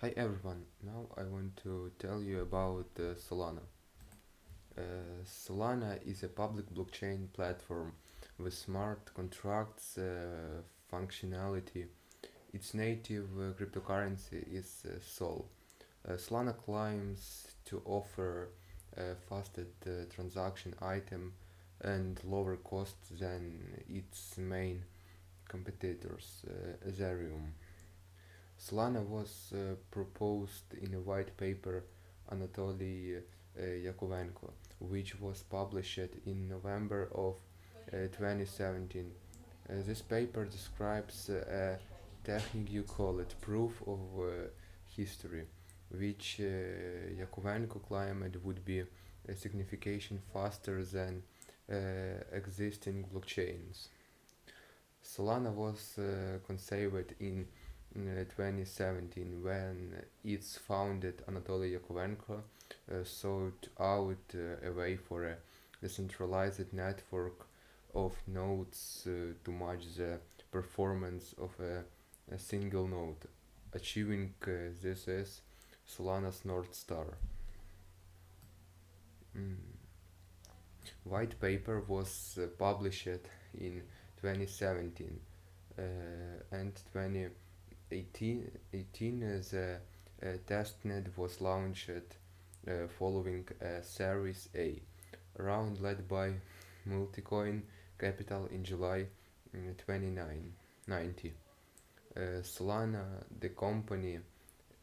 Hi everyone, now I want to tell you about Solana. Solana is a public blockchain platform with smart contracts functionality. Its native cryptocurrency is Sol. Solana claims to offer a faster transaction item and lower costs than its main competitors, Ethereum. Solana was proposed in a white paper Anatoly Yakovenko, which was published in November of 2017. This paper describes a technique you call it proof of history, which Yakovenko claimed would be a signification faster than existing blockchains. Solana was conceived in 2017 when its founder Anatoly Yakovenko sought out a way for a decentralized network of nodes to match the performance of a single node. Achieving this is Solana's North Star. Mm. White paper was published in 2017 and 2018 the testnet was launched following a Series A round led by Multicoin Capital in July 2019. Solana, the company,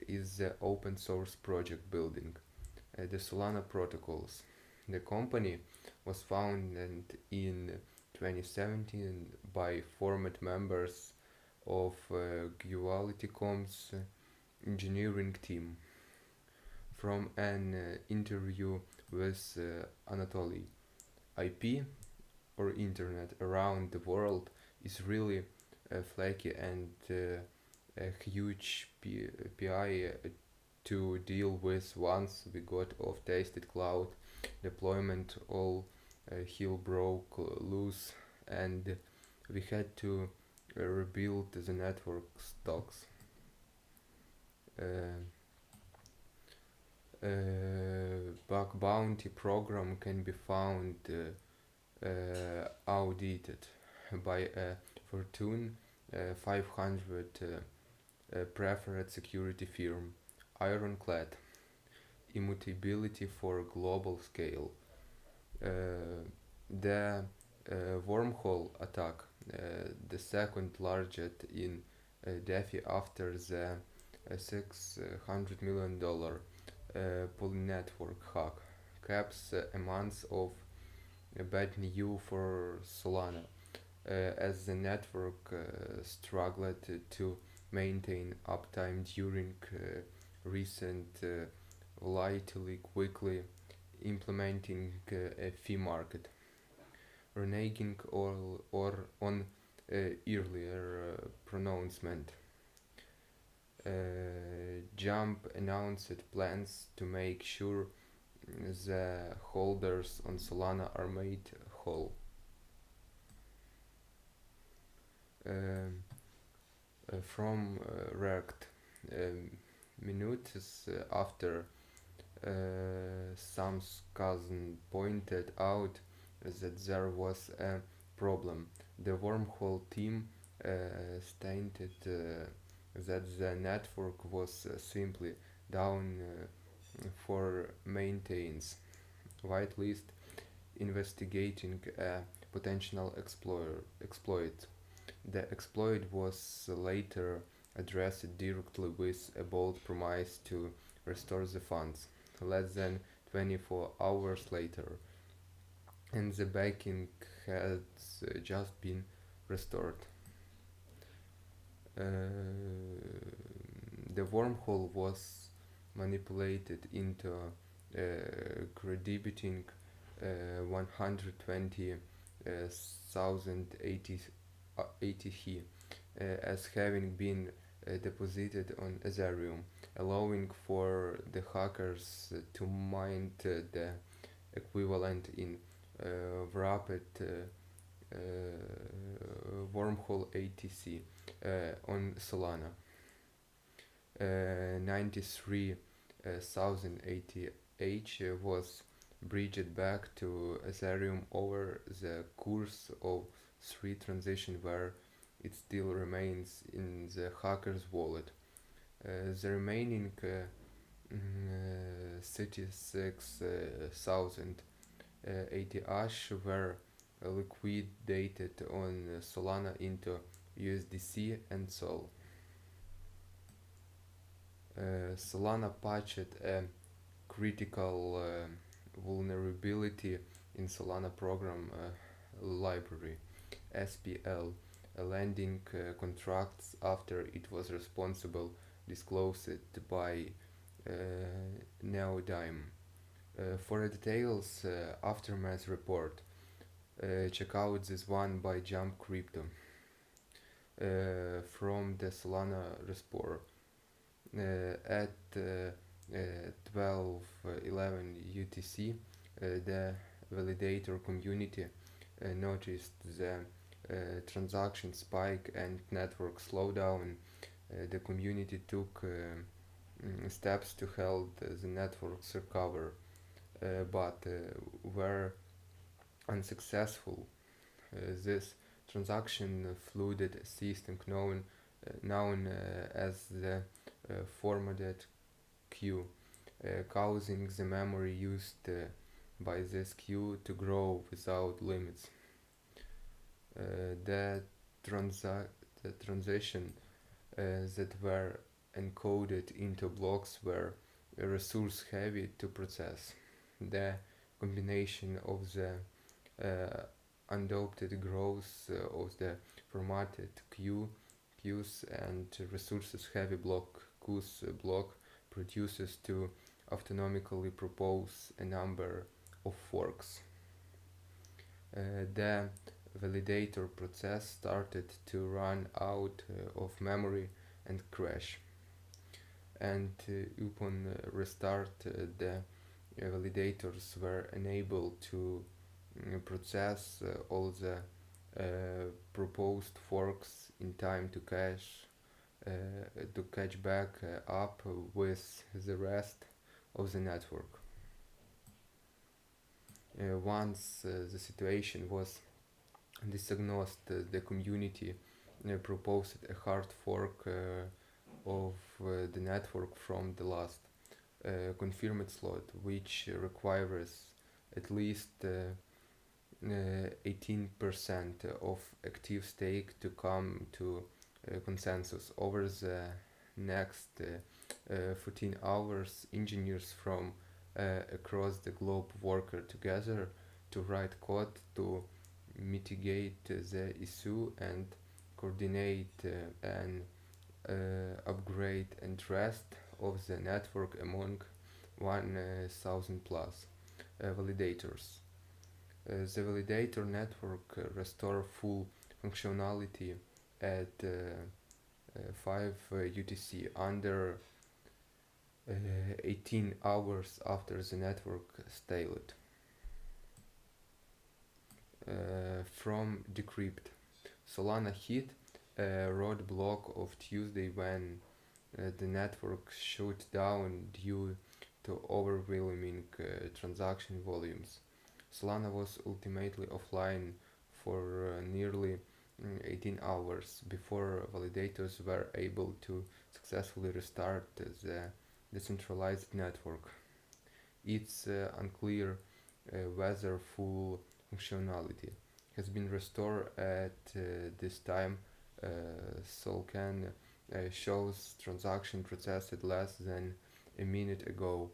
is the open source project building the Solana protocols. The company was founded in 2017 by former members of Gualiticom's engineering team. From an interview with Anatoly, IP or internet around the world is really flaky and a huge PI to deal with once we got off tasted cloud deployment all hell broke loose and we had to rebuild the network stocks. Uh, Bug bounty program can be found audited by a Fortune 500 preferred security firm, ironclad immutability for global scale. The wormhole attack, the second largest in DeFi after the $600 million poly network hack, caps a month of bad news for Solana, as the network struggled to maintain uptime during recent volatility, quickly implementing a fee market, reneging or on earlier pronouncement. Jump announced plans to make sure the holders on Solana are made whole. Um, from React, minutes after Sam's cousin pointed out that there was a problem, the wormhole team stated that the network was simply down for maintenance. Whitelist investigating a potential exploit. The exploit was later addressed directly with a bold promise to restore the funds. Less than 24 hours later, and the backing has just been restored. The wormhole was manipulated into crediting 120,000 ATH as having been deposited on Ethereum, allowing for the hackers to mine the equivalent in wrapped wormhole ATC on Solana. 93,000 ATH was bridged back to Ethereum over the course of three transitions where it still remains in the hacker's wallet. The remaining 36,000 ATH were liquidated on Solana into USDC and Sol. Solana patched a critical vulnerability in Solana program library (SPL) lending contracts after it was responsible disclosed by uh, Neodyme. For details, aftermath report. Check out this one by Jump Crypto from the Solana report. At 12:11 UTC, the validator community noticed the transaction spike and network slowdown. The community took steps to help the networks recover, but were unsuccessful. This transaction flooded a system known as the formatted queue, causing the memory used by this queue to grow without limits. The, the transition that were encoded into blocks were resource heavy to process. The combination of the unadopted growth of the formatted queues and resources heavy block produces to autonomically propose a number of forks. The validator process started to run out of memory and crash. And upon restart, the validators were unable to process all the proposed forks in time to catch back up with the rest of the network. Once the situation was diagnosed, the community proposed a hard fork of the network from the last confirmed slot, which requires at least 18% of active stake to come to consensus. Over the next 14 hours, engineers from across the globe worked together to write code to mitigate the issue and coordinate an upgrade and rest of the network among 1,000 plus validators. The validator network restore full functionality at 5 UTC under 18 hours after the network stalled. From Decrypt, Solana hit a roadblock of Tuesday when the network shut down due to overwhelming transaction volumes. Solana was ultimately offline for nearly 18 hours before validators were able to successfully restart the decentralized network. It's unclear whether full functionality has been restored at this time. Solcan shows transaction processed less than a minute ago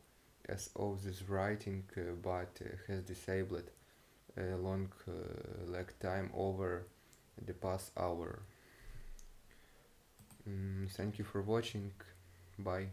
as of this writing, but has disabled long lag time over the past hour. Thank you for watching. Bye.